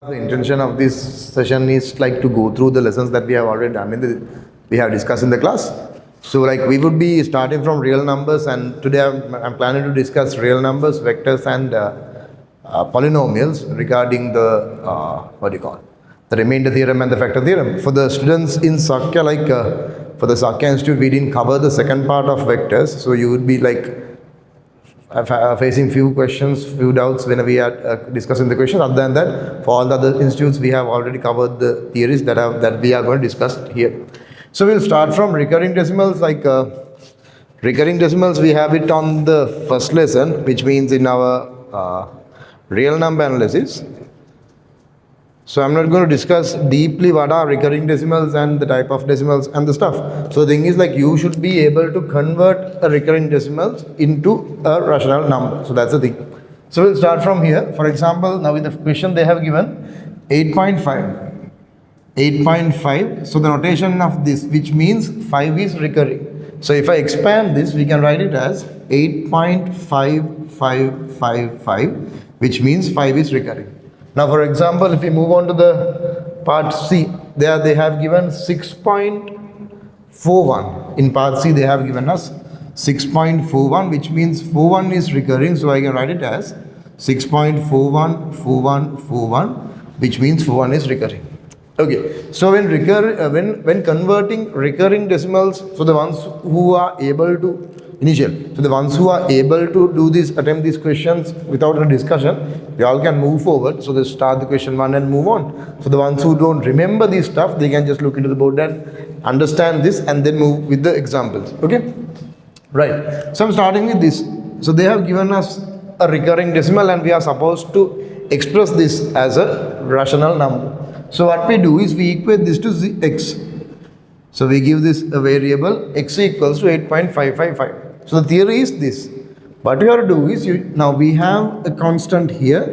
The intention of this session is like to go through the lessons that we have already done we have discussed in the class. So like we would be starting from real numbers, and today I'm planning to discuss real numbers, vectors, and polynomials regarding the the remainder theorem and the factor theorem. For the students in Sakya, for the Sakya Institute, we didn't cover the second part of vectors, so you would be facing few questions, few doubts when we are discussing the question. Other than that, for all the other institutes, we have already covered the theories that we are going to discuss here. So we'll start from recurring decimals. Recurring decimals, we have it on the first lesson, which means in our real number analysis. So I'm not going to discuss deeply what are recurring decimals and the type of decimals and the stuff. So the thing is, you should be able to convert a recurring decimals into a rational number. So that's the thing. So we'll start from here. For example, now in the question they have given 8.5. 8.5. So the notation of this, which means 5 is recurring. So if I expand this, we can write it as 8.5555, which means 5 is recurring. Now, for example, if we move on to the part C, there they have given 6.41. In part C, they have given us 6.41, which means 41 is recurring. So I can write it as 6.414141, which means 41 is recurring. Okay. So when converting recurring decimals, so the ones who are able to so the ones who are able to attempt these questions without a discussion, they all can move forward. So they start the question 1 and move on. So the ones who don't remember this stuff, they can just look into the board and understand this and then move with the examples. Okay? Right. So I'm starting with this. So they have given us a recurring decimal and we are supposed to express this as a rational number. So what we do is we equate this to x. So we give this a variable x equals to 8.555. So the theory is this. What you have to do is, now we have a constant here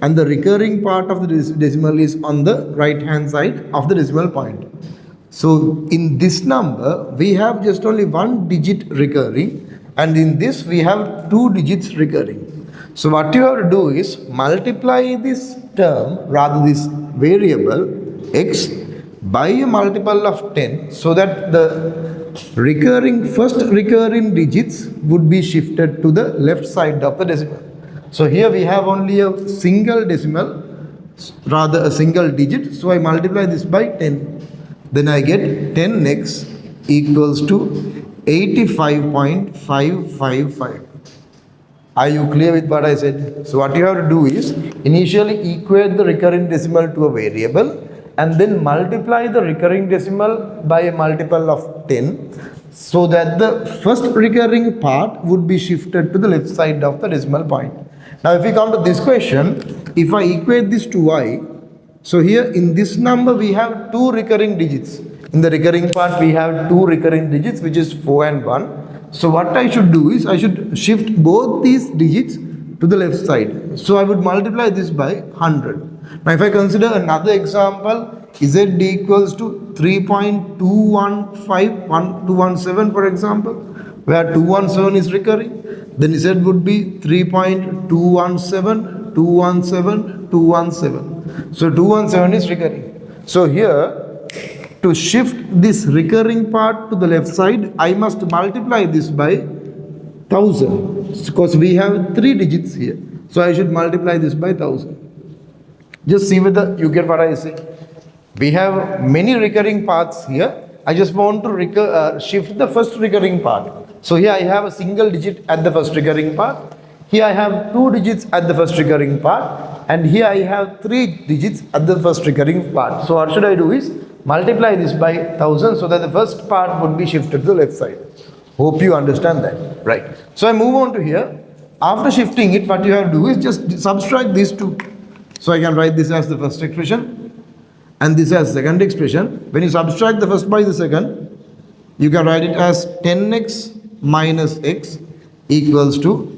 and the recurring part of the decimal is on the right hand side of the decimal point. So in this number, we have just only one digit recurring, and in this we have 2 digits recurring. So what you have to do is multiply this term, rather this variable x, by a multiple of 10, so that the first recurring digits would be shifted to the left side of the decimal. So here we have only a single decimal, rather a single digit. So I multiply this by 10. Then I get 10x equals to 85.555. Are you clear with what I said? So what you have to do is initially equate the recurring decimal to a variable and then multiply the recurring decimal by a multiple of 10, so that the first recurring part would be shifted to the left side of the decimal point. Now if we come to this question, if I equate this to y, so here in this number we have 2 recurring digits. In the recurring part we have 2 recurring digits, which is 4 and 1. So what I should do is I should shift both these digits to the left side. So I would multiply this by 100. Now if I consider another example, z equals to 3.215117 for example, where 217 is recurring, then z would be 3.217217. So 217 is recurring. So here, to shift this recurring part to the left side, I must multiply this by 1000, because we have 3 digits here. So I should multiply this by 1000. Just see whether you get what I say. We have many recurring parts here. I just want to shift the first recurring part. So here I have a single digit at the first recurring part. Here I have 2 digits at the first recurring part. And here I have 3 digits at the first recurring part. So what should I do is multiply this by 1000 so that the first part would be shifted to the left side. Hope you understand that. Right. So I move on to here. After shifting it, what you have to do is just subtract these 2. So I can write this as the first expression and this as second expression. When you subtract the first by the second, you can write it as 10x minus x equals to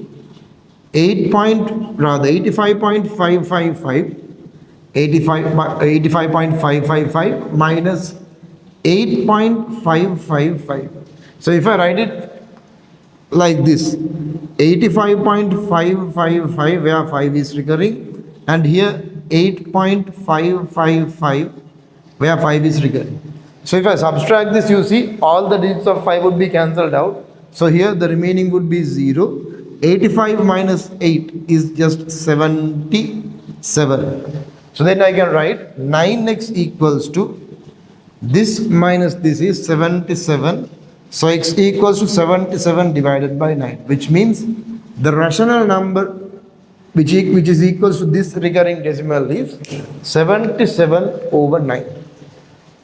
85.555 minus 8.555. So if I write it like this, 85.555, where 5 is recurring, and here 8.555 where 5 is recurring. So if I subtract this, you see all the digits of 5 would be cancelled out. So here the remaining would be 0. 85 minus 8 is just 77. So then I can write 9x equals to this minus this is 77. So x equals to 77 divided by 9, which means the rational number which is equals to this recurring decimal is 77/9.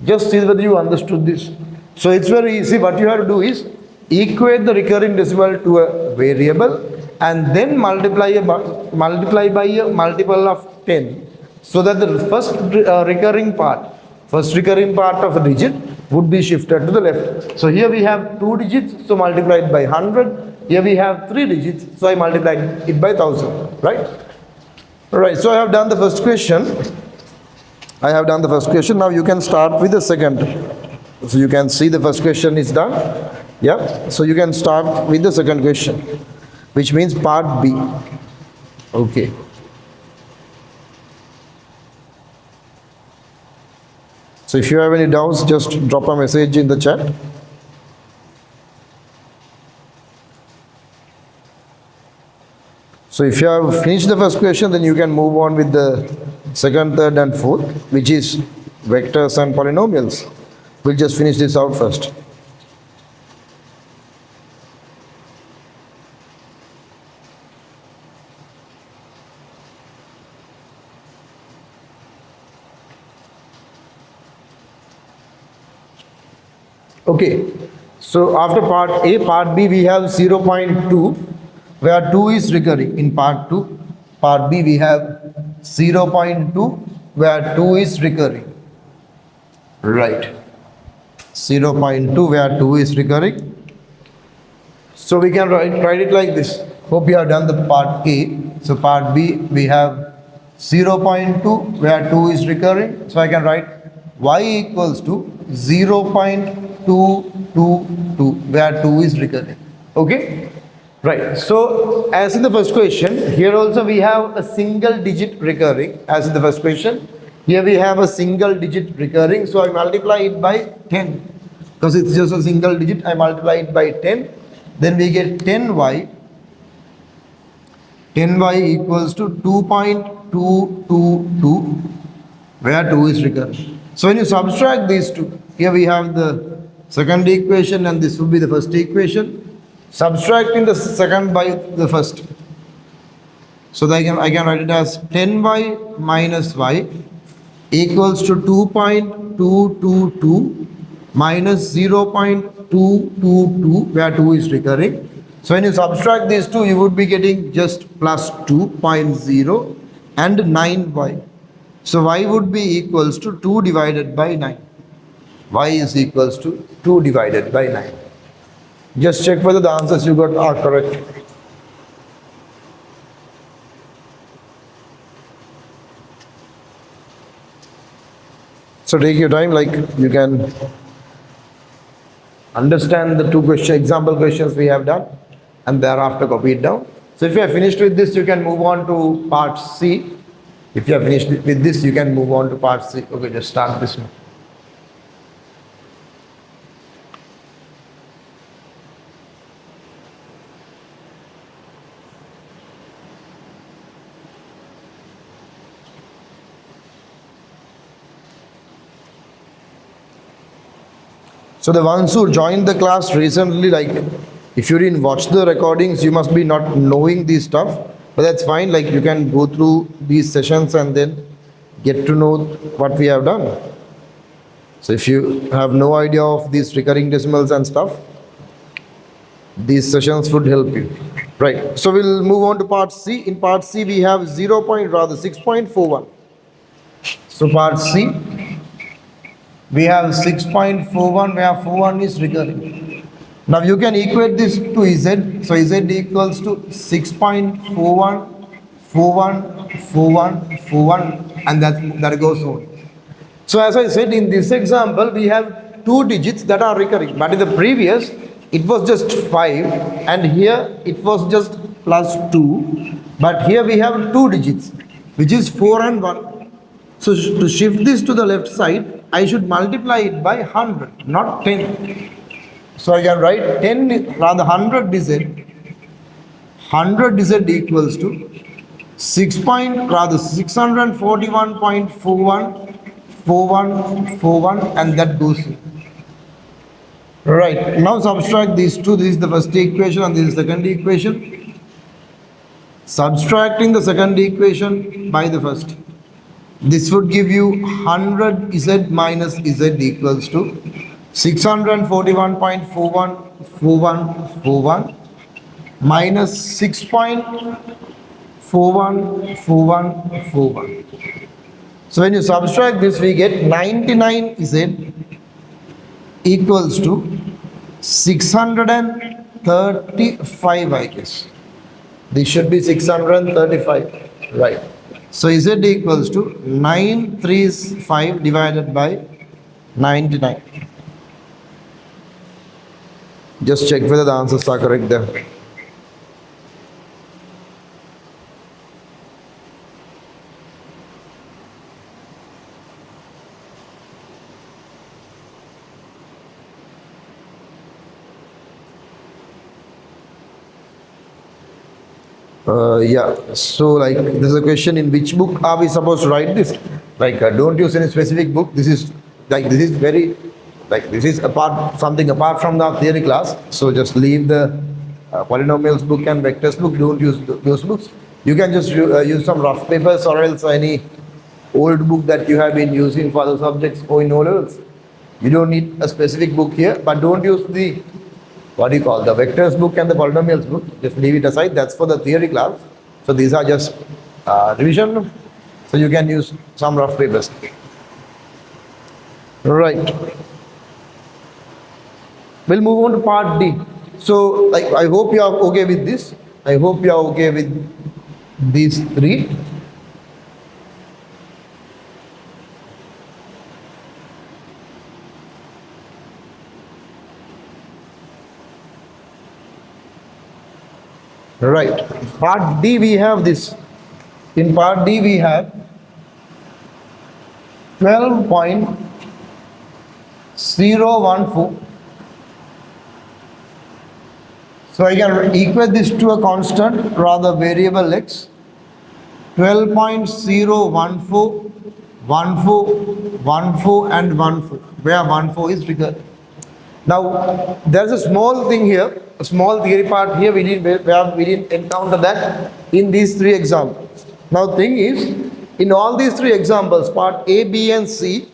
Just see whether you understood this. So it's very easy. What you have to do is equate the recurring decimal to a variable and then multiply by a multiple of 10, so that the first recurring part of a digit would be shifted to the left. So here we have 2 digits, so multiplied by 100. Here we have 3 digits, so I multiplied it by 1000, right? Alright, so I have done the first question. Now you can start with the second. So you can see the first question is done. Yeah, so you can start with the second question, which means part B. Okay. So if you have any doubts, just drop a message in the chat. So if you have finished the first question, then you can move on with the second, third and fourth, which is vectors and polynomials. We'll just finish this out first. Okay, so after part A, part B, we have 0.2, where 2 is recurring. In part 2, part B, we have 0.2, where 2 is recurring. Right. 0.2, where 2 is recurring. So we can write it like this. Hope you have done the part A. So part B, we have 0.2, where 2 is recurring. So I can write y equals to 0.222, where 2 is recurring. Okay? Right. So as in the first question, here also we have a single digit recurring. As in the first question, here we have a single digit recurring. So I multiply it by 10. Because it's just a single digit, I multiply it by 10. Then we get 10y. 10y equals to 2.222, where 2 is recurring. So when you subtract these two, here we have the second equation and this would be the first equation. Subtracting the second by the first. So I can write it as 10y minus y equals to 2.222 minus 0.222, where 2 is recurring. So when you subtract these two, you would be getting just plus 2.0 and 9y. So y would be equals to 2 divided by 9. Y is equals to 2 divided by 9. Just check whether the answers you got are correct. So take your time, like you can understand the two example questions we have done and thereafter copy it down. So if you are finished with this, you can move on to part C. If you are finished with this, you can move on to part C. Okay, just start this now. So the ones who joined the class recently, like if you didn't watch the recordings, you must be not knowing this stuff. But that's fine, like you can go through these sessions and then get to know what we have done. So if you have no idea of these recurring decimals and stuff, these sessions would help you. Right, so we'll move on to part C. In part C, we have 6.41. So part C, we have 6.41 where 41 is recurring. Now you can equate this to Z. So Z equals to 6.41, 41, 41, 41, and that goes on. So as I said, in this example, we have 2 digits that are recurring. But in the previous, it was just 5, and here it was just plus 2. But here we have 2 digits, which is 4 and 1. So to shift this to the left side, I should multiply it by 100, not 10. So I can write 10, rather 100 dz. 100 dz equals to 641.41, and that goes. Right, now subtract these two. This is the first equation and this is the second equation. Subtracting the second equation by the first. This would give you 100 z minus z equals to 641.41 minus 6.41. So when you subtract this, we get 99z equals to 635, I guess. This should be 635, right? So z equals to 935 divided by 99. Just check whether the answers are correct there. Yeah, so like there's a question, in which book are we supposed to write this? Like don't use any specific book. This is very, like this is something apart from the theory class. So just leave the polynomials book and vectors book. Don't use those books. You can just use some rough papers or else any old book that you have been using for the subjects or in O levels. You don't need a specific book here, but don't use the the vectors book and the polynomials book. Just leave it aside. That's for the theory class. So these are just revision. So you can use some rough papers. Right. We'll move on to part D. So like I hope you are okay with this. I hope you are okay with these three. Right. Part D we have this. In part D we have 12.014. So I can equate this to a constant, rather variable x. 12.014, 14, and 14, where 14 is recurring. Now there's a small thing here, a small theory part here. We didn't encounter that in these three examples. Now thing is, in all these three examples, part A, B and C,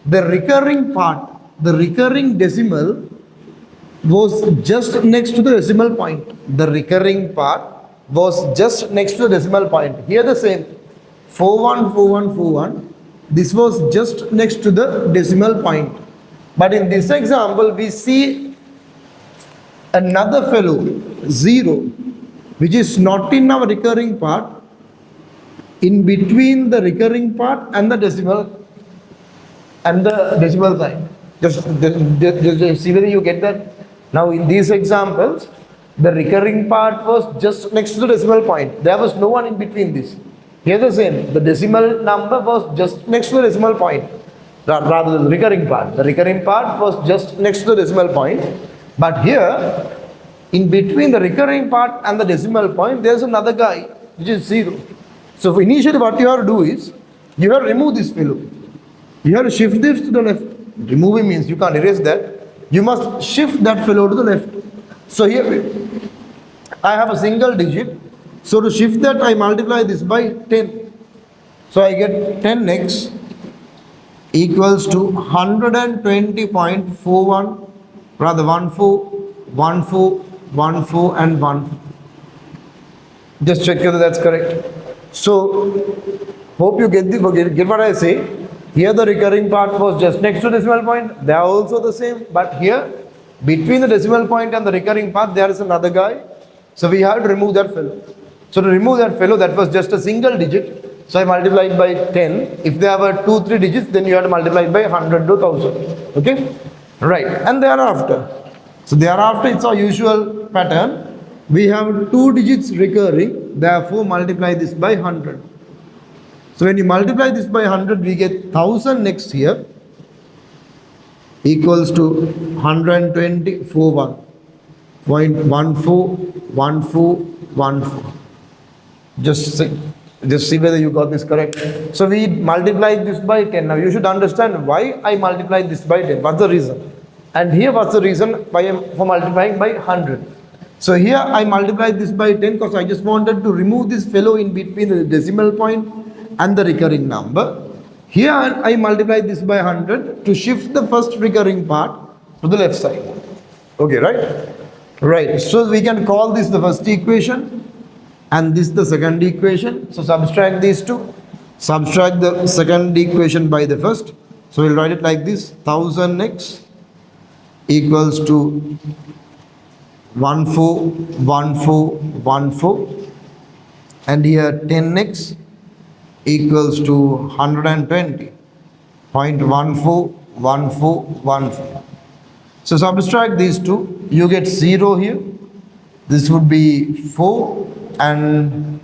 the recurring part, the recurring decimal was just next to the decimal point. The recurring part was just next to the decimal point. Here the same, 414141. This was just next to the decimal point. But in this example, we see another fellow, 0, which is not in our recurring part, in between the recurring part and the decimal sign. Just see whether you get that. Now in these examples, the recurring part was just next to the decimal point. There was no one in between this. Here the same, the decimal number was just next to the decimal point. Rather the recurring part. The recurring part was just next to the decimal point. But here, in between the recurring part and the decimal point, there's another guy, which is 0. So initially what you have to do is, you have to remove this fellow. You have to shift this to the left. Removing means you can't erase that. You must shift that fellow to the left. So here, I have a single digit. So to shift that, I multiply this by 10. So I get 10x equals to 120.41, rather 14, and 1. Just check whether that's correct. So hope you get what I say. Here the recurring part was just next to decimal point. They are also the same. But here, between the decimal point and the recurring part, there is another guy. So we have to remove that fellow. So to remove that fellow, that was just a single digit. So I multiplied by 10. If there were 2-3 digits, then you have to multiply by 100 to 1000. Okay? Right. And thereafter. So thereafter, it's our usual pattern. We have 2 digits recurring. Therefore, multiply this by 100. So when you multiply this by 100, we get 1000 next here equals to 124.141414. Just see whether you got this correct. So we multiplied this by 10. Now you should understand why I multiplied this by 10. What's the reason? And here what's the reason for multiplying by 100? So here I multiplied this by 10 because I just wanted to remove this fellow in between the decimal point and the recurring number. Here I multiplied this by 100 to shift the first recurring part to the left side. Okay, right? Right. So we can call this the first equation and this the second equation. So subtract these two. Subtract the second equation by the first. So we'll write it like this. 1000x equals to 141414, and here 10x equals to 120.141414. So subtract these two, you get 0 here. This would be 4 and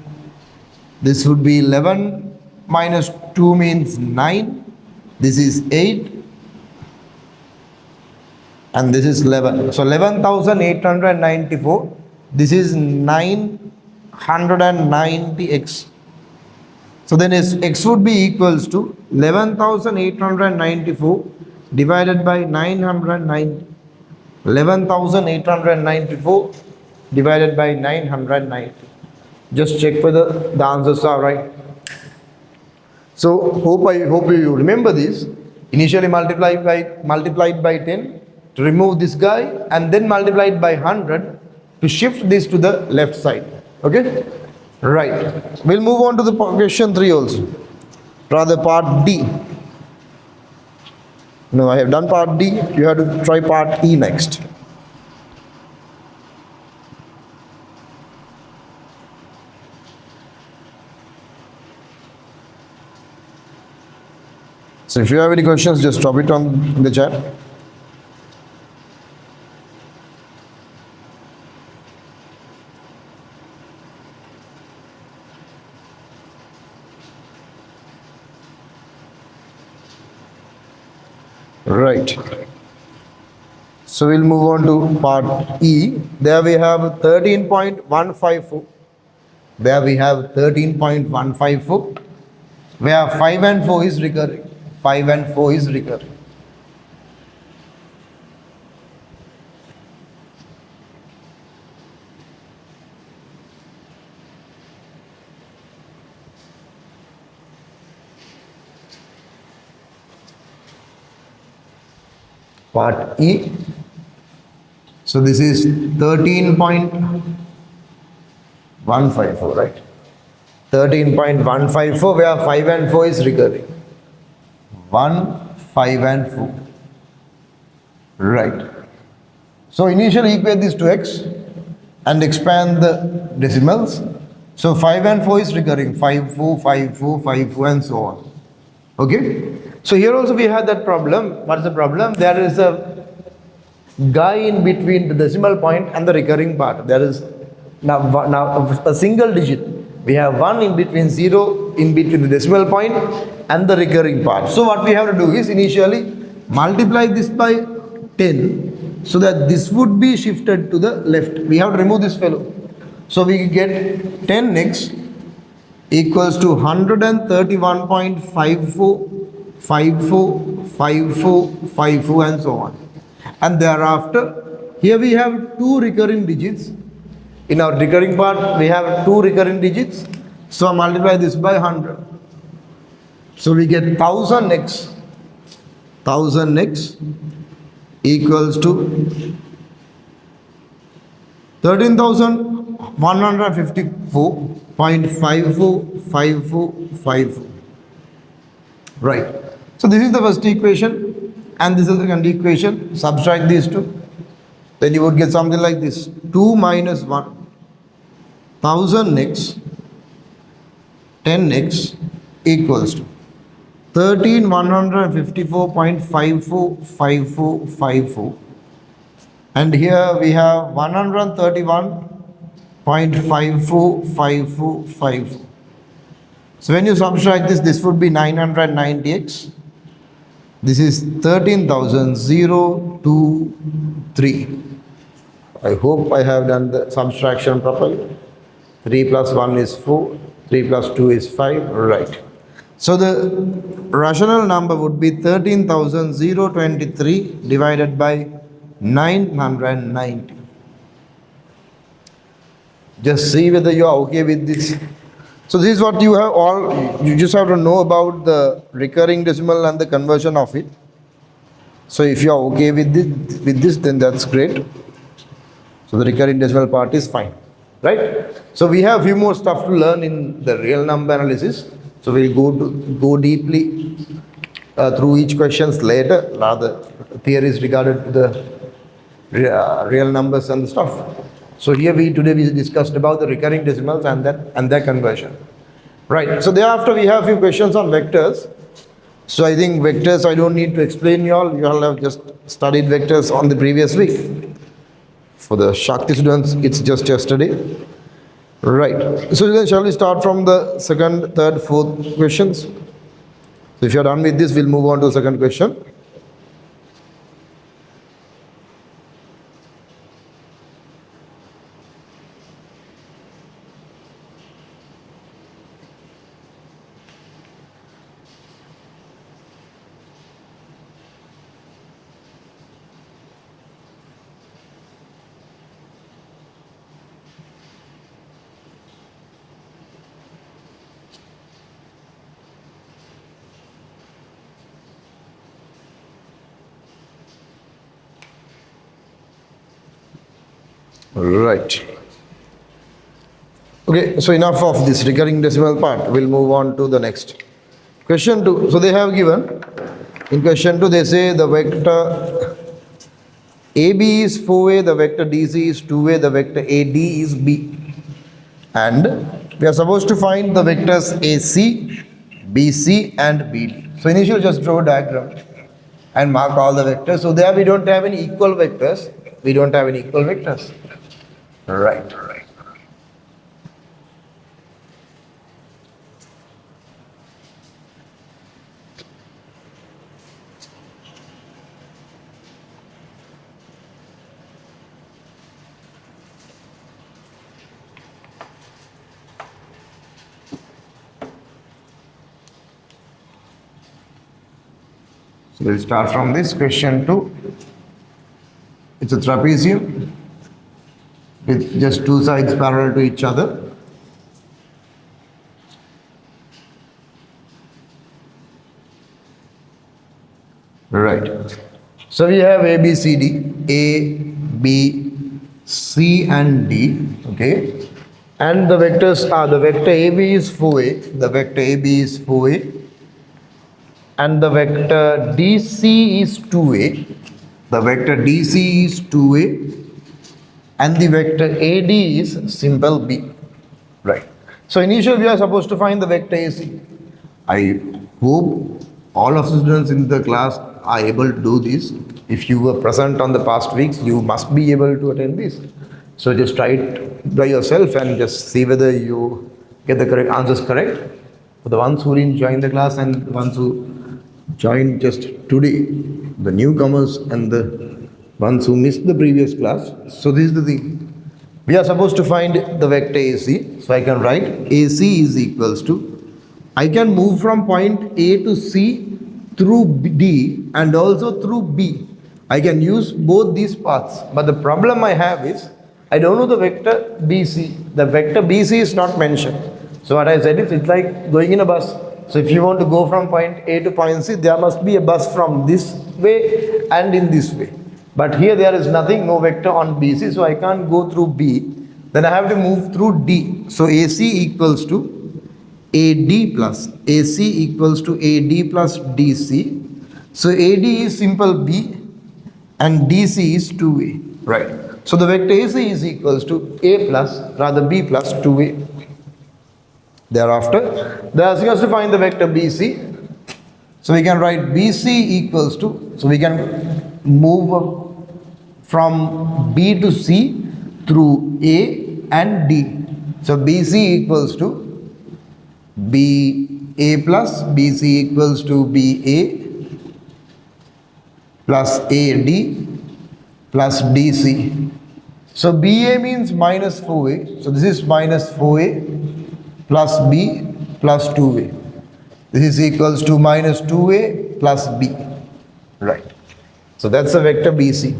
this would be 11 minus 2 means 9. This is 8 and this is 11. So 11,894. This is 990x. So then x would be equals to 11,894 divided by 990. 11,894 divided by 990. Just check whether the answers are right. So hope you remember this. Initially multiplied by 10 to remove this guy, and then multiplied by 100 to shift this to the left side. Okay? Right. We'll move on to the question 3 also. Rather part D. No, I have done part D. You have to try part E next. So if you have any questions, just drop it in the chat. Right. So we'll move on to part E. There we have 13.154. There we have 13.154. Where 5 and 4 is recurring. 5 and 4 is recurring. Part E. So this is 13.154, right? 13.154 where 5 and 4 is recurring. 1, 5 and 4. Right. So initially equate this to x and expand the decimals. So 5 and 4 is recurring. 5, 4, 5, 4, 5, 4 and so on. Okay. So here also we have that problem. What is the problem? There is a guy in between the decimal point and the recurring part. There is now a single digit. We have 1 in between 0 in between the decimal point and the recurring part. So what we have to do is initially multiply this by 10 so that this would be shifted to the left. We have to remove this fellow. So we get 10x equals to 131.545454 and so on. And thereafter, here we have 2 recurring digits. In our recurring part, we have 2 recurring digits. So I multiply this by 100. So we get 1000x. 1000x equals to 13,154.545454. Right. So this is the first equation and this is the second equation. Subtract these two. Then you would get something like this. 2 minus 1. 1000x 10x equals to 13,154.545454, and here we have 131.545454. So when you subtract this, this would be 990x. This is 13,023. I hope I have done the subtraction properly. 3 plus 1 is 4. 3 plus 2 is 5. Right. So the rational number would be 13,023 divided by 990. Just see whether you are okay with this. So this is what you have all, you just have to know about the recurring decimal and the conversion of it. So if you are okay with this, then that's great. So the recurring decimal part is fine, right? So we have a few more stuff to learn in the real number analysis. So we'll go deeply through each questions later, rather theories regarding to the real numbers and stuff. So here today we discussed about the recurring decimals and their conversion. Right. So thereafter we have a few questions on vectors. So I think vectors I don't need to explain you all have just studied vectors on the previous week. For the Shakti students, it's just yesterday. Right. So then shall we start from the second, third, fourth questions? So if you're done with this, we'll move on to the second question. Right. Okay, so enough of this recurring decimal part. We'll move on to the next. Question 2. So they have given, in question 2 they say the vector AB is 4A, the vector DC is 2A, the vector AD is B. And we are supposed to find the vectors AC, BC and BD. So initially just draw a diagram and mark all the vectors. So there we don't have any equal vectors. Right. So we'll start from this question 2. It's a trapezium with just two sides parallel to each other. Right. So we have A, B, C, D. A, B, C and D. Okay. And the vectors are, the vector AB is 4A, the vector AB is 4A. And the vector DC is 2A. The vector DC is 2A. And the vector AD is simple B. Right. So initially we are supposed to find the vector AC. I hope all of the students in the class are able to do this. If you were present on the past weeks, you must be able to attend this. So just try it by yourself and just see whether you get the correct answers correct. For the ones who didn't join the class and the ones who joined just today, the newcomers and the ones who missed the previous class. So this is the thing. We are supposed to find the vector AC. So I can write AC is equals to, I can move from point A to C through D and also through B. I can use both these paths. But the problem I have is, I don't know the vector BC. The vector BC is not mentioned. So what I said is, it's like going in a bus. So if you want to go from point A to point C, there must be a bus from this way and in this way. But here there is nothing, no vector on BC, so I can't go through B. Then I have to move through D. So AC equals to AD plus, AC equals to AD plus DC. So AD is simple B and DC is 2A. Right. So the vector AC is equals to A plus, rather B plus 2A. Thereafter, they are asking us to find the vector BC. So we can write BC equals to, so we can move from B to C through A and D. So BC equals to BA plus BC equals to BA plus AD plus DC. So BA means minus 4A. So this is minus 4A plus B plus 2A. This is equals to minus 2A plus B. Right. So that's the vector BC.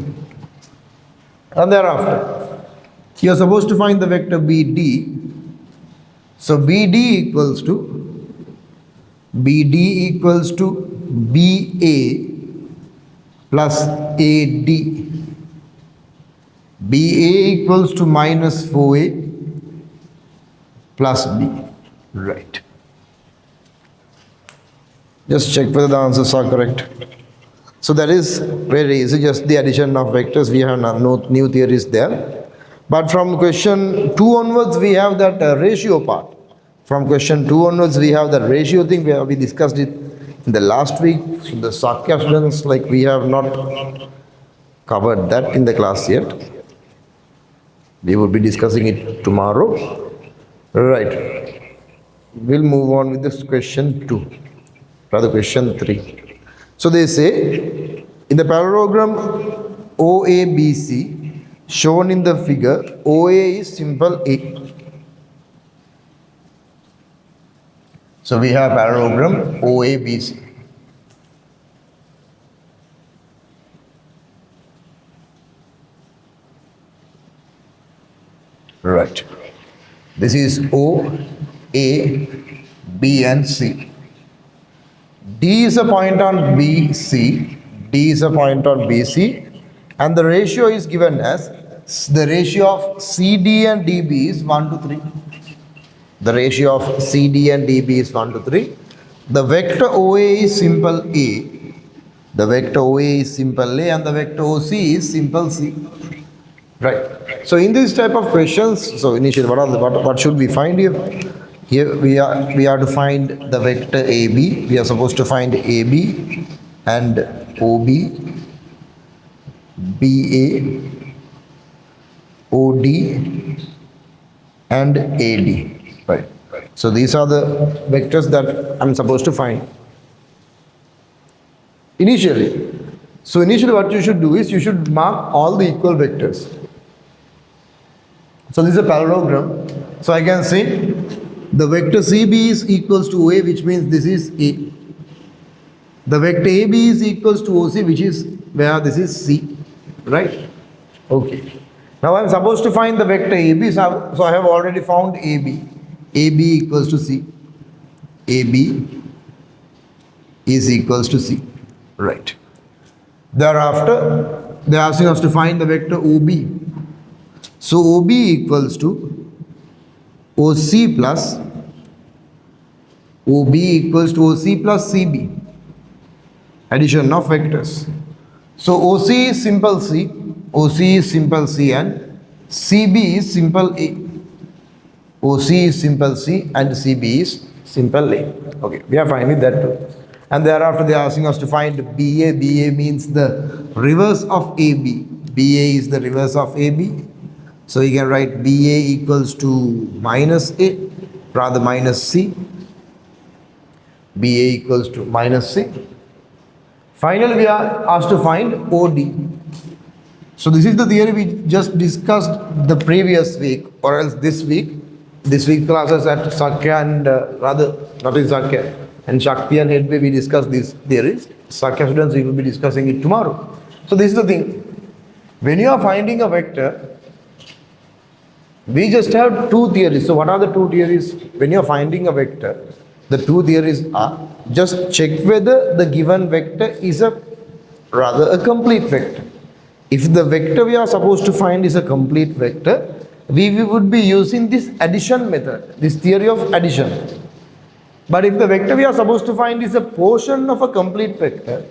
And thereafter, you are supposed to find the vector BD. So BD equals to BA plus AD. BA equals to minus 4A plus B. Right. Just check whether the answers are correct. So that is very easy, just the addition of vectors. We have no new theories there. But from question 2 onwards, we have that ratio part. From question 2 onwards, we have the ratio thing. We discussed it in the last week. So the Sakya students, like, we have not covered that in the class yet. We will be discussing it tomorrow. Right. We'll move on with this question 2. Rather, question 3. So they say, in the parallelogram OABC shown in the figure, OA is simple A. So we have parallelogram OABC. Right. This is O, A, B and C. D is a point on BC. D is a point on BC. And the ratio is given as, the ratio of CD and DB is 1 to 3. The ratio of CD and DB is 1 to 3. The vector OA is simple A. The vector OA is simple A and the vector OC is simple C. Right. So in this type of questions, so initially what should we find here? Here we are to find the vector AB. We are supposed to find AB and OB, BA, OD and AD. Right. So these are the vectors that I'm supposed to find initially. So initially what you should do is you should mark all the equal vectors. So this is a parallelogram. So I can say the vector CB is equals to OA, which means this is A. The vector AB is equals to OC, which is where this is C. Right? Okay. Now I am supposed to find the vector AB. So I have already found AB. AB equals to C. AB is equals to C. Right. Thereafter, they are asking us to find the vector OB. So OB equals to OC plus OB equals to OC plus CB. Addition of vectors. So OC is simple C, OC is simple C and CB is simple A. OC is simple C and CB is simple A. Okay, we are fine with that too. And thereafter they are asking us to find BA. BA means the reverse of AB. BA is the reverse of AB. So you can write BA equals to minus A, rather minus C. BA equals to minus C. Finally, we are asked to find OD. So this is the theory we just discussed the previous week or else this week. This week classes at Sakya and not in Sakya, and Shakti and Headway we discussed these theories. Sakya students we will be discussing it tomorrow. So this is the thing. When you are finding a vector, we just have two theories. So what are the two theories? When you are finding a vector, the two theories are, just check whether the given vector is a complete vector. If the vector we are supposed to find is a complete vector, we would be using this addition method, this theory of addition. But if the vector we are supposed to find is a portion of a complete vector,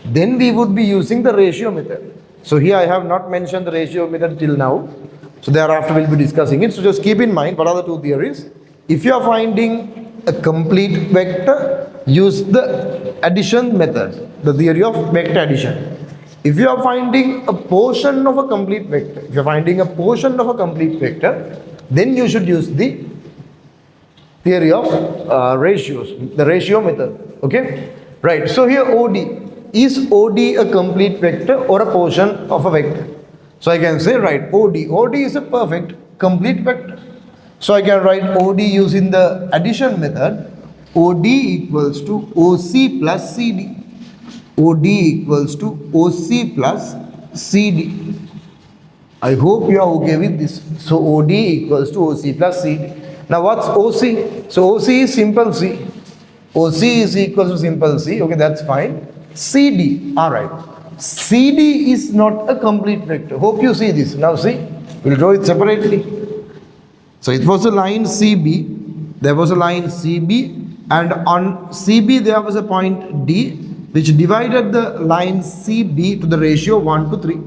then we would be using the ratio method. So here I have not mentioned the ratio method till now. So thereafter we'll be discussing it. So just keep in mind what are the two theories. If you are finding a complete vector, use the addition method, the theory of vector addition. If you are finding a portion of a complete vector, then you should use the theory of ratios, the ratio method. Okay, right. So here OD, is OD a complete vector or a portion of a vector? So I can say, right, OD is a perfect complete vector. So I can write OD using the addition method. OD equals to OC plus CD. OD equals to OC plus CD. I hope you are okay with this. So OD equals to OC plus CD. Now what's OC? So OC is simple C. OC is equal to simple C. Okay, that's fine. CD. Alright. CD is not a complete vector. Hope you see this. Now see, we'll draw it separately. So it was a line CB. There was a line CB. And on CB there was a point D which divided the line CB to the ratio 1 to 3.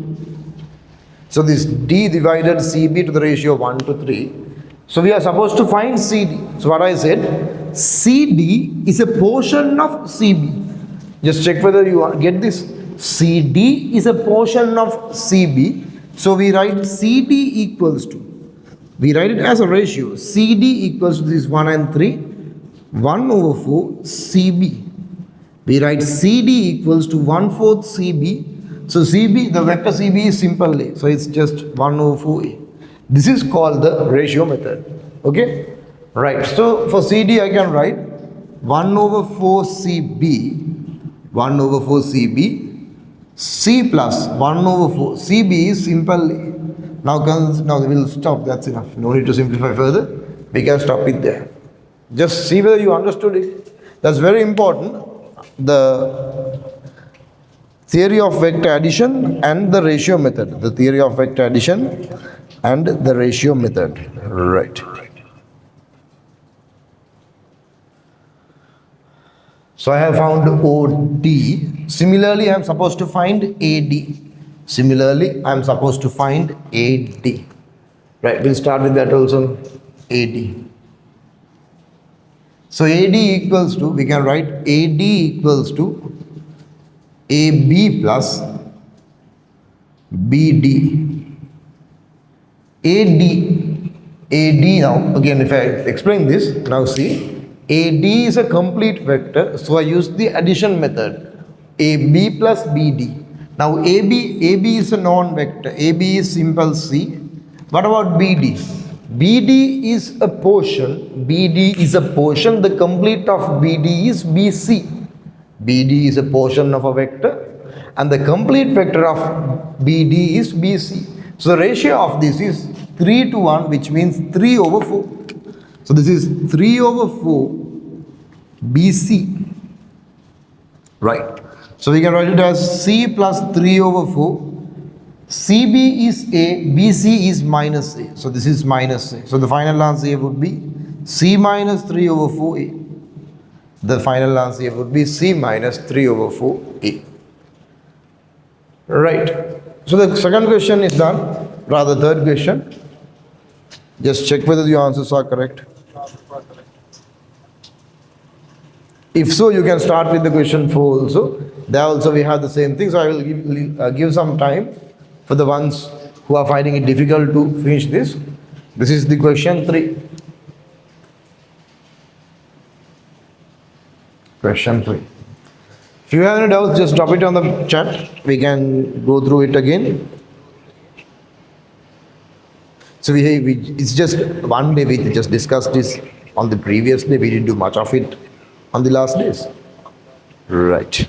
So this D divided CB to the ratio 1 to 3. So we are supposed to find CD. So what I said, CD is a portion of CB. Just check whether you get this. CD is a portion of CB. So we write CD equals to, we write it as a ratio. CD equals to this 1 and 3. 1 over 4 CB. We write CD equals to 1/4 CB. So CB, the vector CB is simple A. So it's just 1 over 4A. This is called the ratio method. Okay? Right. So for CD I can write 1 over 4 CB. 1 over 4 CB. C plus 1 over 4. CB is simple A. Now we'll stop. That's enough. No need to simplify further. We can stop it there. Just see whether you understood it. That's very important. The theory of vector addition and the ratio method. The theory of vector addition and the ratio method. Right. So I have found OD. Similarly, I am supposed to find AD. Similarly, I am supposed to find AD. Right, we'll start with that also. AD. So AD equals to, we can write AD equals to AB plus BD. AD now, again if I explain this, now see, AD is a complete vector, so I use the addition method. AB plus BD. Now AB is a non-vector, AB is simple C. What about BD? BD is a portion, the complete of BD is BC. BD is a portion of a vector and the complete vector of BD is BC. So the ratio of this is 3 to 1, which means 3 over 4. So this is 3 over 4 BC. Right. So we can write it as C plus 3 over 4. CB is A, BC is minus A. So this is minus A. So the final answer would be C minus 3 over 4A. The final answer would be C minus 3 over 4A. Right. So the second question is done. Rather, third question. Just check whether the answers are correct. If so, you can start with the question 4 also. There also we have the same thing. So I will give some time for the ones who are finding it difficult to finish this. This is the question 3. Question 3. If you have any doubts, just drop it on the chat. We can go through it again. So it's just one day. We just discussed this on the previous day. We didn't do much of it on the last days. Right.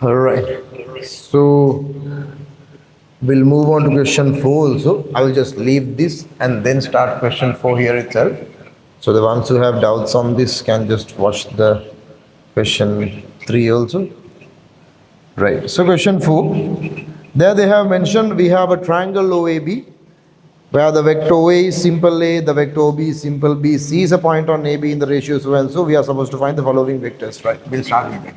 All right. So we'll move on to question 4 also. I will just leave this and then start question 4 here itself. So the ones who have doubts on this can just watch the question 3 also. Right. So question 4. There they have mentioned we have a triangle OAB where the vector OA is simple A, the vector OB is simple B, C is a point on AB in the ratio so and so, we are supposed to find the following vectors, right? We'll start with that.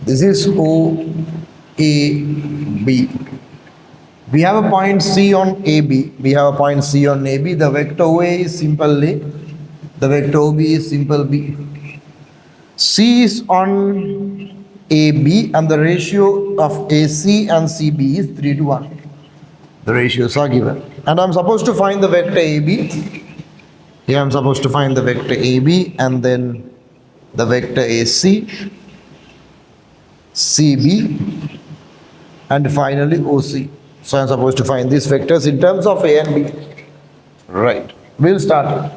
This is OAB. We have a point C on AB. We have a point C on AB. The vector OA is simple A. The vector OB is simple B. C is on AB and the ratio of AC and CB is 3 to 1. The ratios are given. And I'm supposed to find the vector AB. Here I'm supposed to find the vector AB and then the vector AC, CB, and finally OC. So I'm supposed to find these vectors in terms of A and B. Right. We'll start.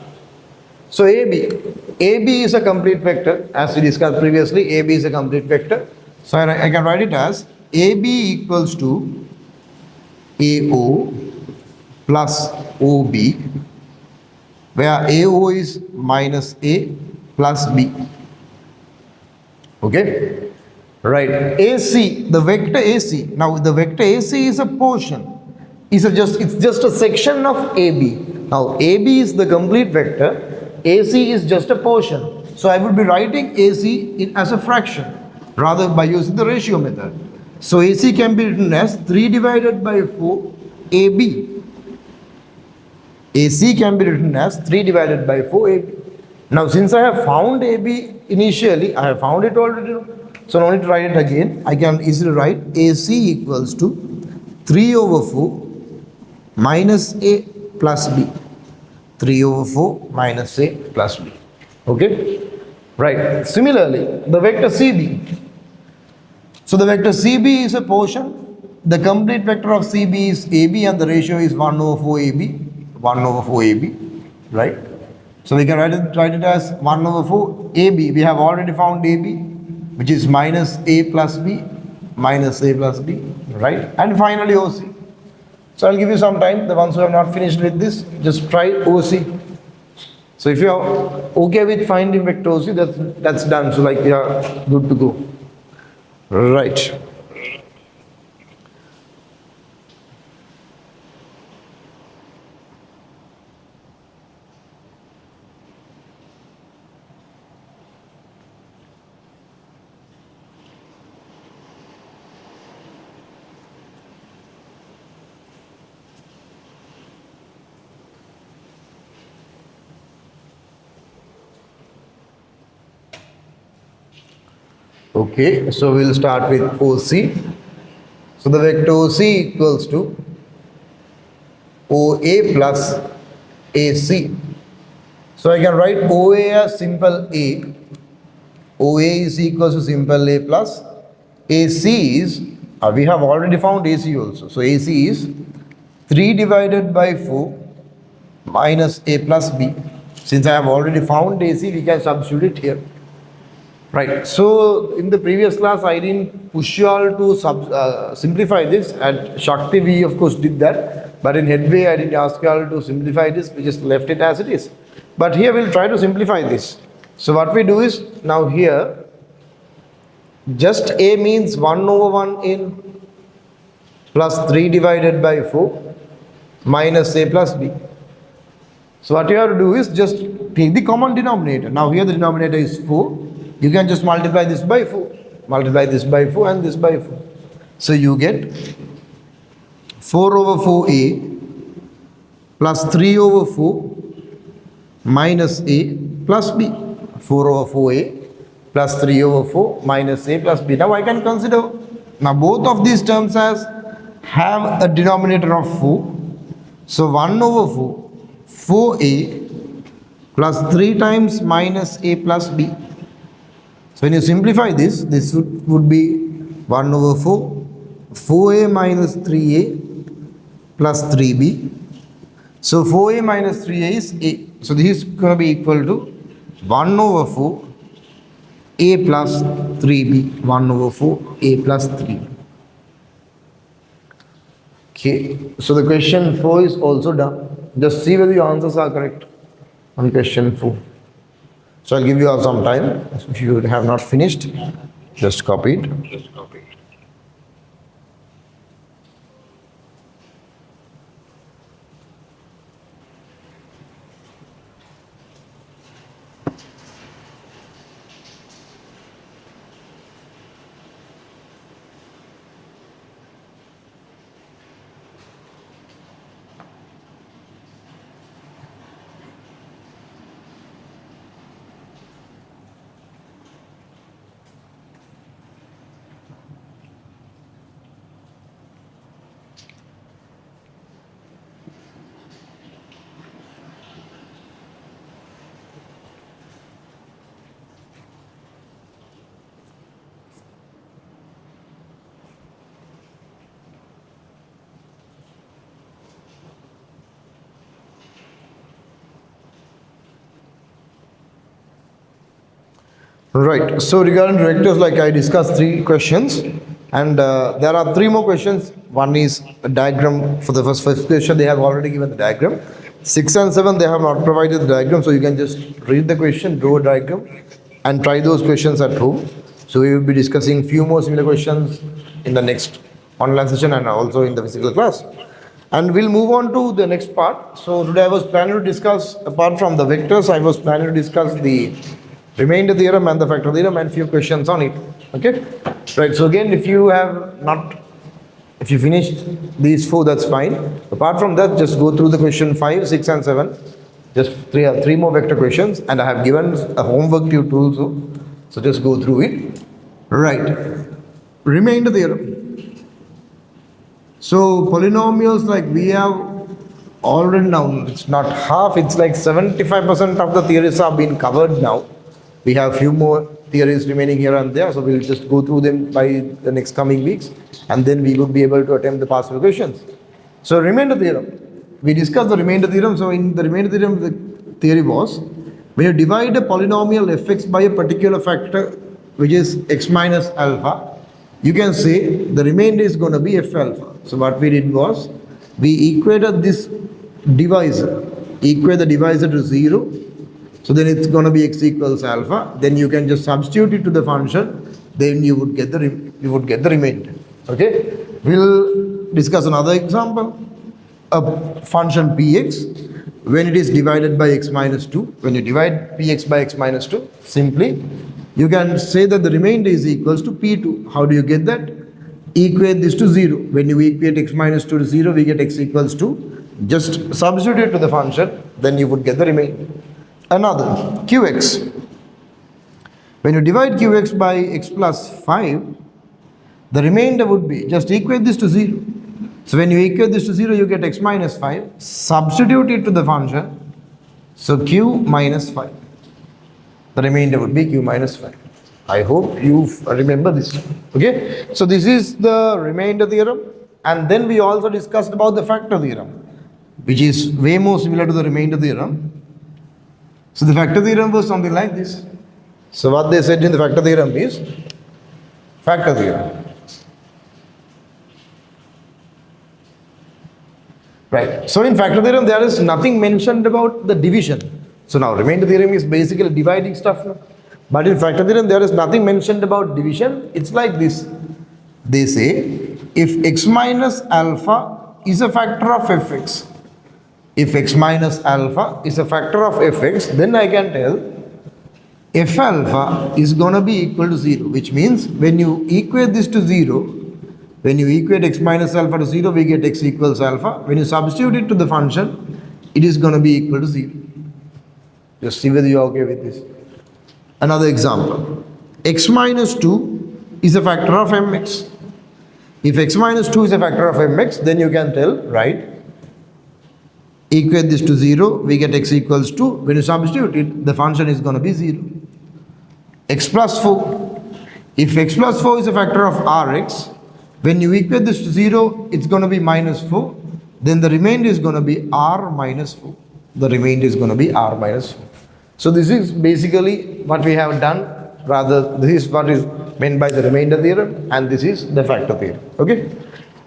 So AB is a complete vector. As we discussed previously, AB is a complete vector. So I can write it as AB equals to AO plus OB, where AO is minus A plus B. Okay? Right. AC, the vector AC. Now the vector AC is a portion. It's just a section of AB. Now AB is the complete vector. AC is just a portion. So I would be writing AC as a fraction rather by using the ratio method. So AC can be written as 3 divided by 4 AB. AC can be written as 3 divided by 4 AB. Now since I have found AB initially, I have found it already. So no need to write it again. I can easily write AC equals to 3 over 4 minus A plus B. 3 over 4 minus A plus B. Okay? Right. Similarly, the vector CB. So the vector CB is a portion. The complete vector of CB is AB and the ratio is 1 over 4 AB. 1 over 4 AB. Right? So we can write it as 1 over 4 AB. We have already found AB, which is minus A plus B, minus A plus B, right? And finally OC. So I'll give you some time. The ones who have not finished with this, just try OC. So if you are okay with finding vector OC, that's done. So like you are good to go. Right. Okay, so we'll start with OC. So the vector OC equals to OA plus AC. So I can write OA as simple A. OA is equals to simple A plus AC is, we have already found AC also. So AC is 3 divided by 4 minus A plus B. Since I have already found AC, we can substitute it here. Right. So in the previous class, I didn't push you all to simplify this. At Shakti, we of course did that. But in Headway, I didn't ask you all to simplify this. We just left it as it is. But here we'll try to simplify this. So what we do is, now here, just A means 1 over 1 in plus 3 divided by 4 minus A plus B. So what you have to do is just take the common denominator. Now here the denominator is 4. You can just multiply this by 4. Multiply this by 4 and this by 4. So you get 4 over 4A plus 3 over 4 minus A plus B. 4 over 4A plus 3 over 4 minus A plus B. Now I can consider, now both of these terms have a denominator of 4. So 1 over 4, 4A plus 3 times minus A plus B. So when you simplify this, this would be 1 over 4, 4A minus 3A plus 3B. So 4A minus 3A is A. So this is going to be equal to 1 over 4 A plus 3B. 1 over 4 A plus 3B. Okay. So the question 4 is also done. Just see whether your answers are correct on question 4. So I'll give you all some time. If you have not finished, just copy it. Right. So regarding directors, like I discussed 3 questions, and there are 3 more questions. One is a diagram for the first question. They have already given the diagram. 6 and 7 they have not provided the diagram, so you can just read the question, draw a diagram, and try those questions at home. So we will be discussing few more similar questions in the next online session and also in the physical class. And we'll move on to the next part. So today I was planning to discuss, apart from the vectors, I was planning to discuss the remainder theorem and the factor theorem and few questions on it. Okay, right. So again, if you finished these 4, that's fine. Apart from that, just go through the question 5, 6 and 7. Just 3 more vector questions, and I have given a homework to you too, so just go through it. Right. Remainder theorem. So polynomials, like we have already now, it's not half, it's like 75% of the theories have been covered now. We have few more theories remaining here and there, so we'll just go through them by the next coming weeks, and then we would be able to attempt the past few questions. So remainder theorem. We discussed the remainder theorem. So in the remainder theorem, the theory was, when you divide a polynomial fx by a particular factor, which is x minus alpha, you can say the remainder is going to be f alpha. So what we did was, we equated this divisor, equate the divisor to 0. So then it's going to be x equals alpha. Then you can just substitute it to the function. Then you would get the remainder. Okay. We'll discuss another example. A function px, when it is divided by x minus 2. When you divide px by x minus 2, simply you can say that the remainder is equals to p2. How do you get that? Equate this to 0. When you equate x minus 2 to 0, we get x equals 2. Just substitute it to the function. Then you would get the remainder. Another, qx. When you divide qx by x plus 5, the remainder would be, just equate this to 0. So when you equate this to 0, you get x minus 5. Substitute it to the function. So q minus 5. The remainder would be q minus 5. I hope you remember this. Okay. So this is the remainder theorem. And then we also discussed about the factor theorem, which is way more similar to the remainder theorem. So the factor theorem was something like this. So what they said in the factor theorem is factor theorem. Right. So in factor theorem, there is nothing mentioned about the division. So now remainder theorem is basically dividing stuff. But in factor theorem, there is nothing mentioned about division. It's like this. They say, if x minus alpha is a factor of fx, if x minus alpha is a factor of fx, then I can tell f alpha is going to be equal to 0, which means when you equate this to 0, when you equate x minus alpha to 0, we get x equals alpha. When you substitute it to the function, it is going to be equal to 0. Just see whether you are okay with this. Another example. X minus 2 is a factor of mx. If x minus 2 is a factor of mx, then you can tell, right? Equate this to 0, we get x equals 2. When you substitute it, the function is going to be 0. X plus 4. If x plus 4 is a factor of rx, when you equate this to 0, it's going to be minus 4. Then the remainder is going to be r minus 4. The remainder is going to be r minus 4. So this is basically what we have done. Rather, this is what is meant by the remainder theorem, and this is the factor theorem. Okay?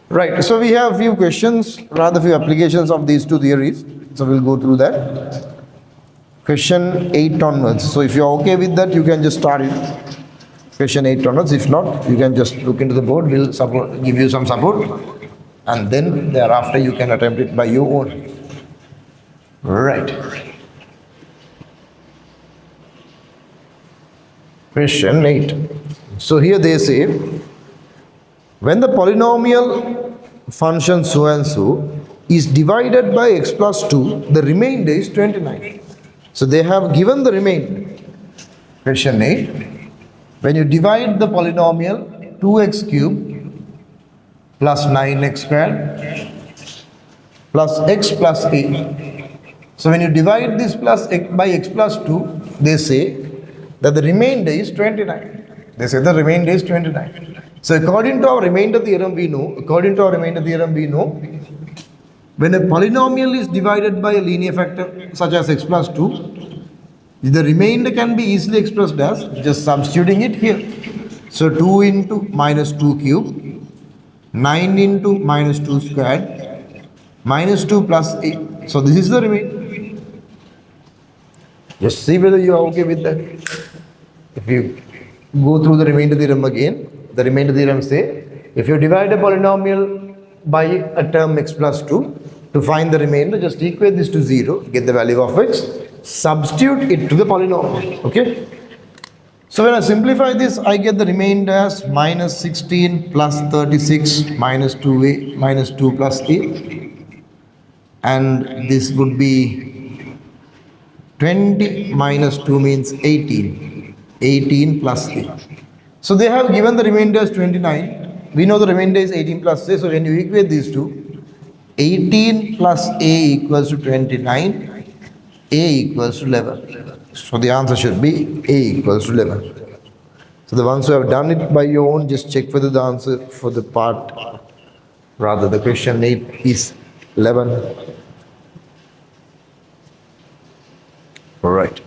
Right. So we have few questions, rather few applications of these two theories. So we'll go through that. Question 8 onwards. So if you're okay with that, you can just start it. Question 8 onwards. If not, you can just look into the board. We'll support, give you some support. And then thereafter you can attempt it by your own. Right. Question 8. So here they say, when the polynomial function so and so is divided by x plus 2, the remainder is 29. So they have given the remainder. Question 8. When you divide the polynomial 2x cubed plus 9x squared plus x plus 8. So when you divide this plus x by x plus 2, they say that the remainder is 29. They say the remainder is 29. So according to our remainder theorem, we know, when a polynomial is divided by a linear factor such as x plus 2, the remainder can be easily expressed as just substituting it here. So 2 into minus 2 cube, 9 into minus 2 squared, minus 2 plus 8. So this is the remainder. Just see whether you are okay with that. If you go through the remainder theorem again, the remainder theorem say, if you divide a polynomial by a term x plus 2, to find the remainder, just equate this to 0, get the value of x, substitute it to the polynomial. Okay? So when I simplify this, I get the remainder as minus 16 plus 36 minus 2a minus 2 plus a. And this would be 20 minus 2 means 18. 18 plus a. So they have given the remainder as 29. We know the remainder is 18 plus a. So when you equate these two, 18 plus a equals to 29. A equals to 11. So the answer should be a equals to 11. So the ones who have done it by your own, just check whether the answer for the part, rather the question 8 is 11. All right.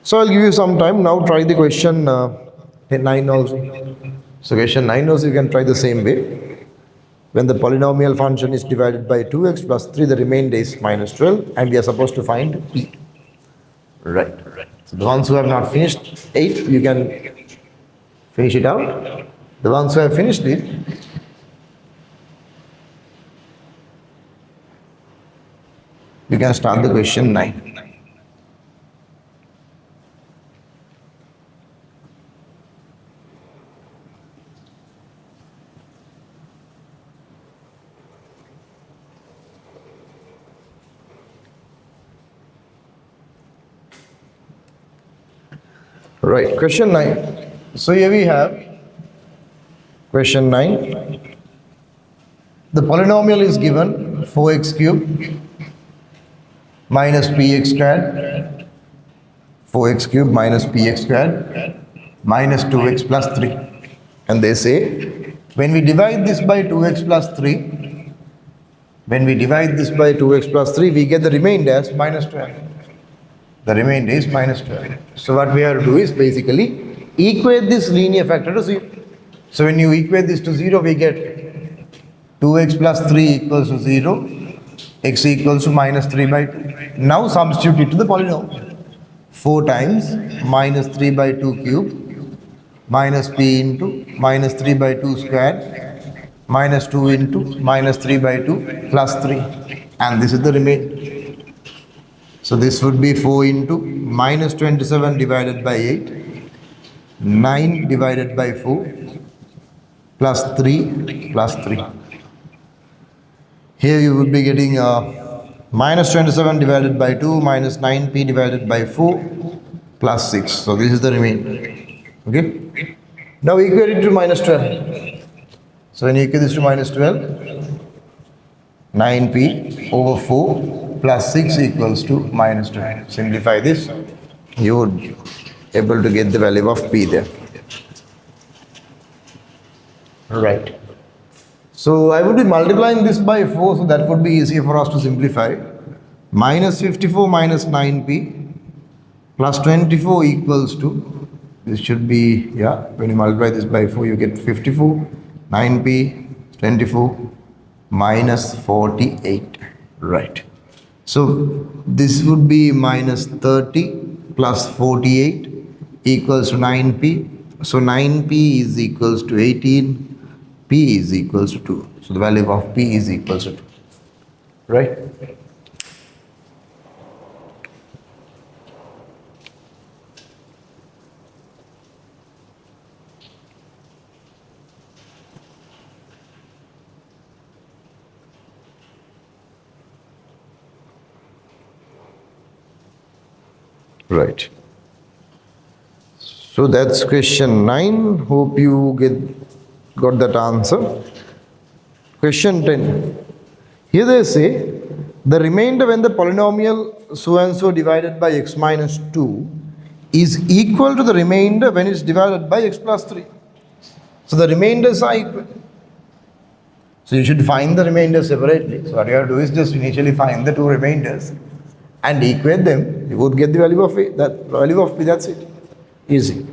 So I'll give you some time. Now try the question 9 also. So question 9 also you can try the same way. When the polynomial function is divided by 2x plus 3, the remainder is minus 12, and we are supposed to find p. Right. So the ones who have not finished 8, you can finish it out. The ones who have finished it, you can start the question 9. Right, question 9. So here we have question 9. The polynomial is given 4x cubed minus px squared, 4x cubed minus px squared minus 2x plus 3. And they say, when we divide this by 2x plus 3, we get the remainder as minus 12. The remainder is minus 12. So what we have to do is basically equate this linear factor to 0. So when you equate this to 0, we get 2x plus 3 equals to 0, x equals to minus 3 by 2. Now substitute it to the polynomial. 4 times minus 3 by 2 cube minus p into minus 3 by 2 squared minus 2 into minus 3 by 2 plus 3. And this is the remainder. So this would be 4 into minus 27 divided by 8, 9 divided by 4, plus 3, plus 3. Here you would be getting minus 27 divided by 2, minus 9p divided by 4, plus 6. So this is the remainder. Okay? Now equate it to minus 12. So when you equate this to minus 12, 9p over 4, plus 6 equals to minus 12. Simplify this, you would be able to get the value of p there. Right. So I would be multiplying this by 4, so that would be easier for us to simplify. Minus 54 minus 9p plus 24 equals to, this should be, when you multiply this by 4, you get 54, 9p, 24, minus 48. Right. So this would be minus 30 plus 48 equals to 9p. So 9p is equals to 18, p is equals to 2. So the value of p is equals to 2. Right? Right. So that's question 9. Hope you got that answer. Question 10. Here they say the remainder when the polynomial so and so divided by x minus 2 is equal to the remainder when it's divided by x plus 3. So the remainders are equal. So you should find the remainders separately. So what you have to do is just initially find the two remainders and equate them. You would get the value of a, that value of p. That's it. Easy.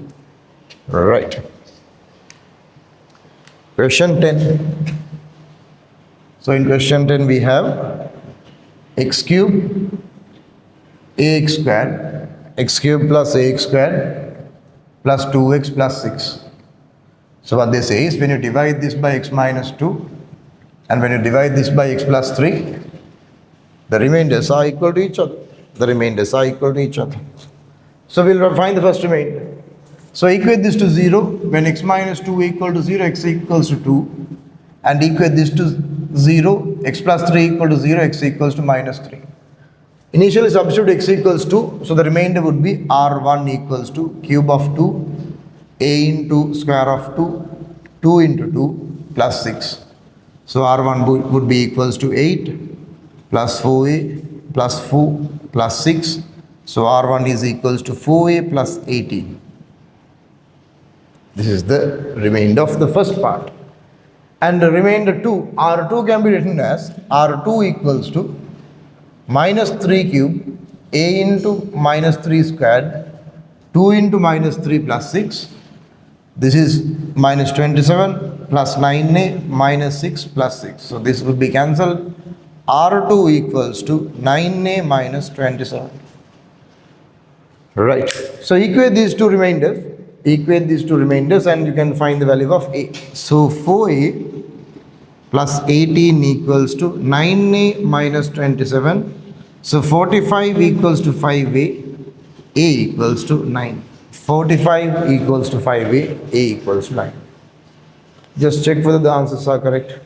Right. Question 10. So in question 10 we have x cube ax squared, x cube plus ax squared plus 2x plus 6. So what they say is when you divide this by x minus 2 and when you divide this by x plus 3, the remainders are equal to each other. The remainders are equal to each other. So we'll find the first remainder. So equate this to 0 when x minus 2 equal to 0, x equals to 2. And equate this to 0, x plus 3 equal to 0, x equals to minus 3. Initially substitute x equals 2. So the remainder would be r1 equals to cube of 2, a into square of 2, 2 into 2 plus 6. So r1 would be equals to 8 plus 4a plus 4 plus 6. So r1 is equals to 4a plus 18. This is the remainder of the first part. And the remainder 2, r2 can be written as r2 equals to minus 3 cube a into minus 3 squared 2 into minus 3 plus 6. This is minus 27 plus 9a minus 6 plus 6. So this would be cancelled. R2 equals to 9a minus 27. Right. So equate these two remainders. Equate these two remainders and you can find the value of a. So 4a plus 18 equals to 9a minus 27. So 45 equals to 5a. A equals to 9. 45 equals to 5a. A equals to 9. Just check whether the answers are correct.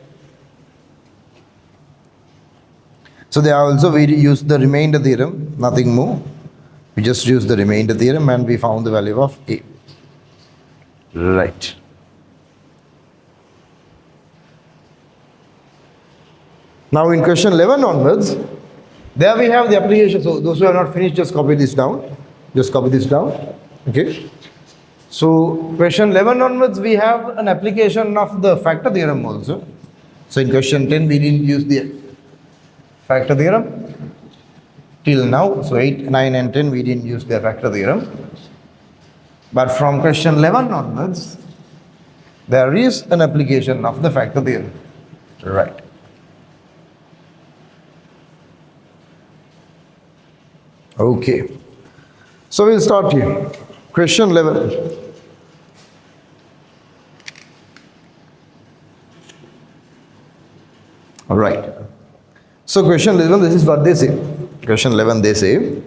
So they are also we use the remainder theorem, nothing more. We just use the remainder theorem and we found the value of a. Right. Now in question 11 onwards, there we have the application. So those who have not finished, just copy this down. Just copy this down. Okay. So question 11 onwards, we have an application of the factor theorem also. So in question 10, we didn't use the factor theorem till now. So 8, 9 and 10, we didn't use the factor theorem. But from question 11 onwards, there is an application of the factor theorem. Right. Okay. So we'll start here. Question 11. All right. So question 11, this is what they say. Question 11, they say,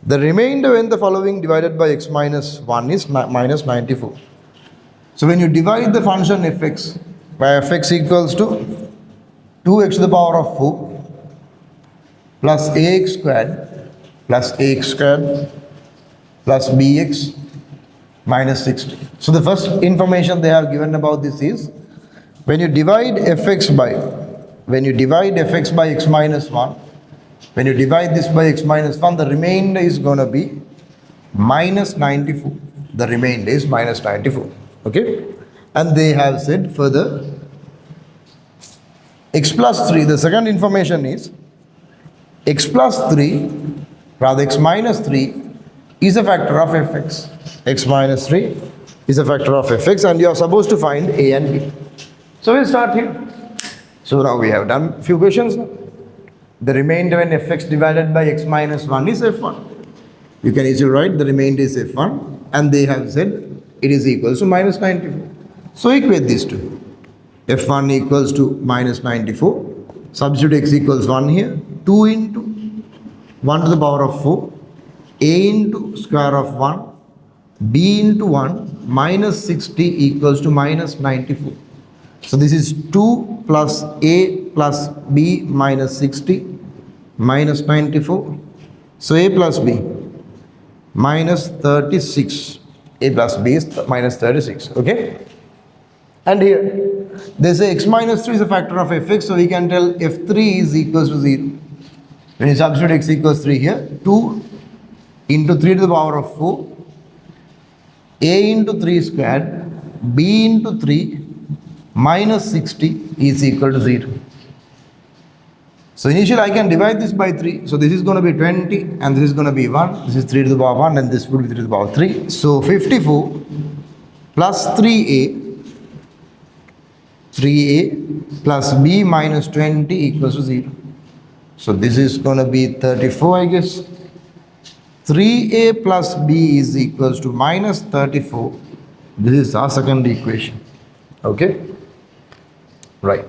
the remainder when the following divided by x minus 1 is minus 94. So when you divide the function fx by fx equals to 2x to the power of 4 plus ax squared plus bx minus 60. So the first information they have given about this is when you divide fx by x minus 1, when you divide this by x minus 1, the remainder is going to be minus 94. The remainder is minus 94. Okay? And they have said further, x plus 3, the second information is x plus 3, rather x minus 3 is a factor of fx. X minus 3 is a factor of fx and you are supposed to find a and b. So we'll start here. So now we have done few questions. The remainder when fx divided by x minus 1 is f1. You can easily write the remainder is f1 and they have said it is equals to minus 94. So equate these two. f1 equals to minus 94. Substitute x equals 1 here. 2 into 1 to the power of 4. A into square of 1. B into 1 minus 60 equals to minus 94. So this is 2 plus A plus B minus 60 minus 94. So A plus B minus 36. A plus B is minus 36. Okay? And here they say x minus 3 is a factor of fx, so we can tell f3 is equals to 0. When you substitute x equals 3 here, 2 into 3 to the power of 4, a into 3 squared, b into 3 minus 60 is equal to 0. So initially I can divide this by 3. So this is going to be 20 and this is going to be 1. This is 3 to the power 1 and this would be 3 to the power 3. So 54 plus 3a plus b minus 20 equals to 0. So this is going to be 34, I guess. 3a plus b is equals to minus 34. This is our second equation. Okay? Right.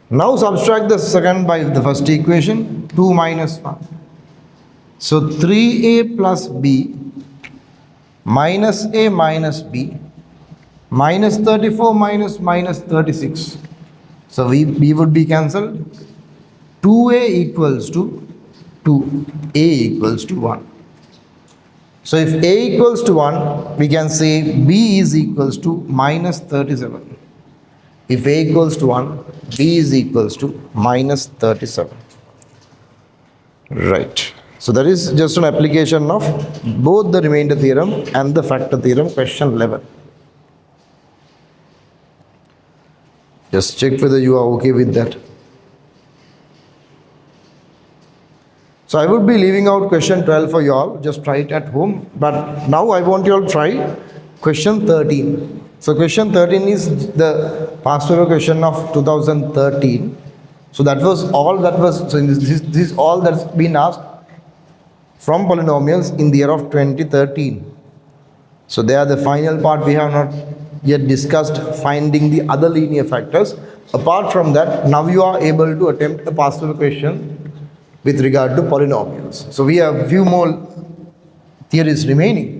Now subtract the second by the first equation. 2 minus 1. So 3a plus b minus a minus b minus 34 minus 36. So b would be cancelled. 2a equals to 2. A equals to 1. So if a equals to 1, we can say b is equals to minus 37. If a equals to 1, b is equals to minus 37. Right. So that is just an application of both the remainder theorem and the factor theorem, question 11. Just check whether you are okay with that. So I would be leaving out question 12 for you all. Just try it at home. But now I want you all to try question 13. So question 13 is the past paper question of 2013. So that was all that was, so this is all that's been asked from polynomials in the year of 2013. So they are the final part. We have not yet discussed finding the other linear factors. Apart from that, now you are able to attempt a past paper question with regard to polynomials. So we have few more theories remaining.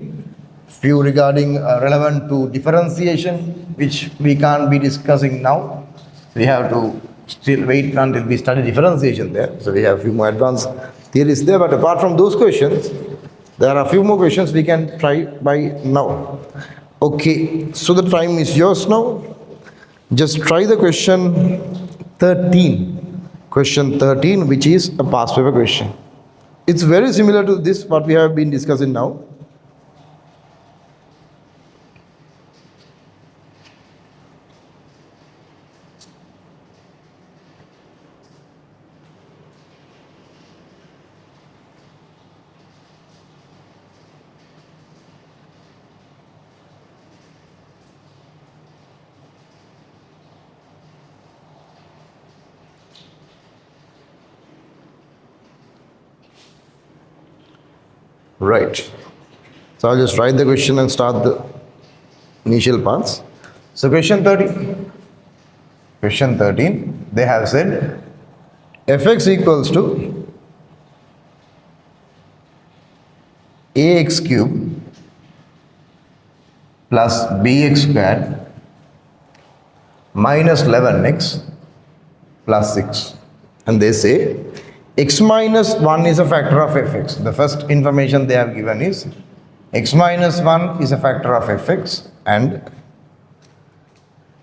Few regarding relevant to differentiation, which we can't be discussing now. We have to still wait until we study differentiation there. So we have a few more advanced theories there. But apart from those questions, there are a few more questions we can try by now. Okay, so the time is yours now. Just try the question 13. Question 13, which is a past paper question. It's very similar to this, what we have been discussing now. Right. So I'll just write the question and start the initial parts. So question 13. Question 13, they have said fx equals to ax cube plus bx squared minus 11x plus 6. And they say x minus 1 is a factor of fx. The first information they have given is x minus 1 is a factor of fx, and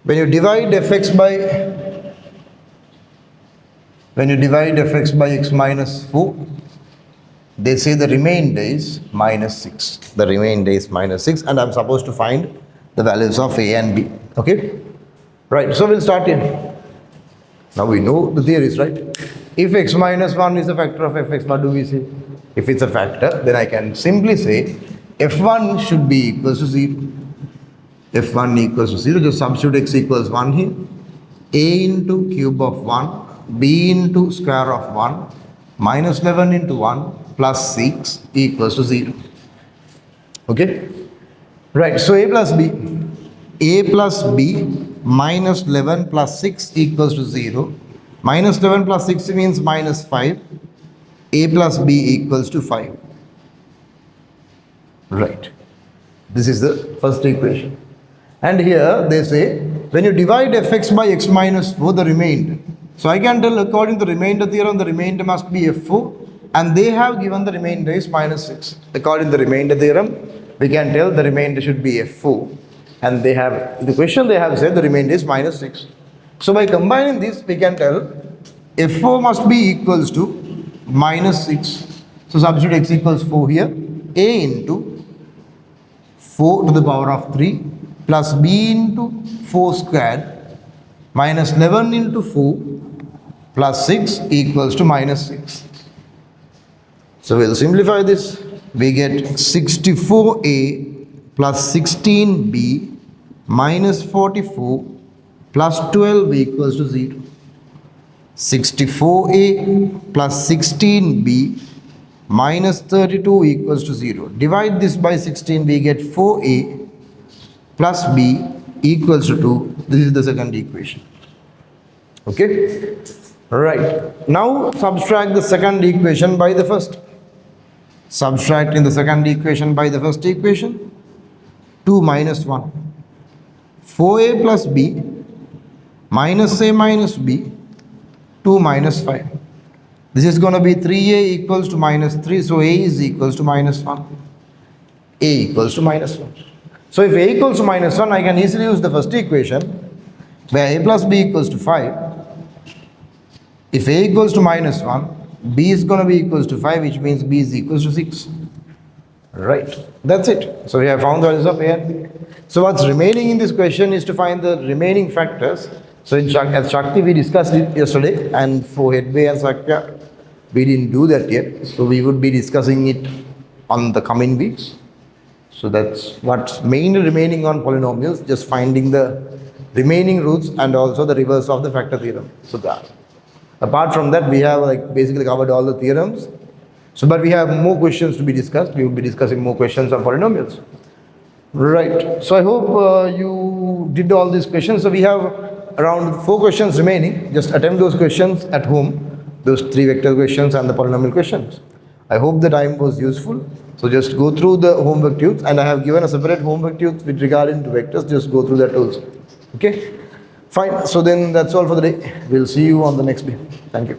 when you divide fx by x minus 4, they say the remainder is minus 6. The remainder is minus 6, and I'm supposed to find the values of a and b. Okay? Right, so we'll start here. Now we know the theories, right? If x minus 1 is a factor of fx, what do we say? If it's a factor, then I can simply say f1 should be equals to 0. f1 equals to 0. Just substitute x equals 1 here. A into cube of 1, b into square of 1, minus 11 into 1 plus 6 equals to 0. Okay? Right, so a plus b minus 11 plus 6 equals to 0. Minus 11 plus 6 means minus 5. A plus b equals to 5. Right. This is the first equation. And here they say, when you divide fx by x minus 4, the remainder. So I can tell according to the remainder theorem, the remainder must be f4. And they have given the remainder is minus 6. According to the remainder theorem, we can tell the remainder should be f4. And they have, the question they have said the remainder is minus 6. So by combining this, we can tell f4 must be equals to minus 6. So substitute x equals 4 here. A into 4 to the power of 3 plus b into 4 squared minus 11 into 4 plus 6 equals to minus 6. So we'll simplify this. We get 64a plus 16b minus 44 plus 12 equals to 0. 64a plus 16b minus 32 equals to 0. Divide this by 16, we get 4a plus b equals to 2. This is the second equation. Okay? Right. Now subtract the second equation by the first. Subtracting the second equation by the first equation. 2 minus 1. 4a plus b minus a minus b. 2 minus 5. This is going to be 3a equals to minus 3. So a is equals to minus 1. A equals to minus 1. So if a equals to minus 1, I can easily use the first equation where a plus b equals to 5. If a equals to minus 1, b is going to be equals to 5, which means b is equals to 6. Right. That's it. So we have found the values of a and b. So what's remaining in this question is to find the remaining factors. So in as Shakti we discussed it yesterday, and for Headway and Sakya we didn't do that yet. So we would be discussing it on the coming weeks. So that's what's mainly remaining on polynomials, just finding the remaining roots and also the reverse of the factor theorem. So that. Apart from that, we have like basically covered all the theorems. So but we have more questions to be discussed. We will be discussing more questions on polynomials. Right. So I hope you did all these questions. So we have around 4 questions remaining. Just attempt those questions at home. Those 3 vector questions and the polynomial questions. I hope the time was useful. So just go through the homework tubes, and I have given a separate homework tubes with regarding to vectors. Just go through that also. Okay. Fine. So then that's all for the day. We'll see you on the next day. Thank you.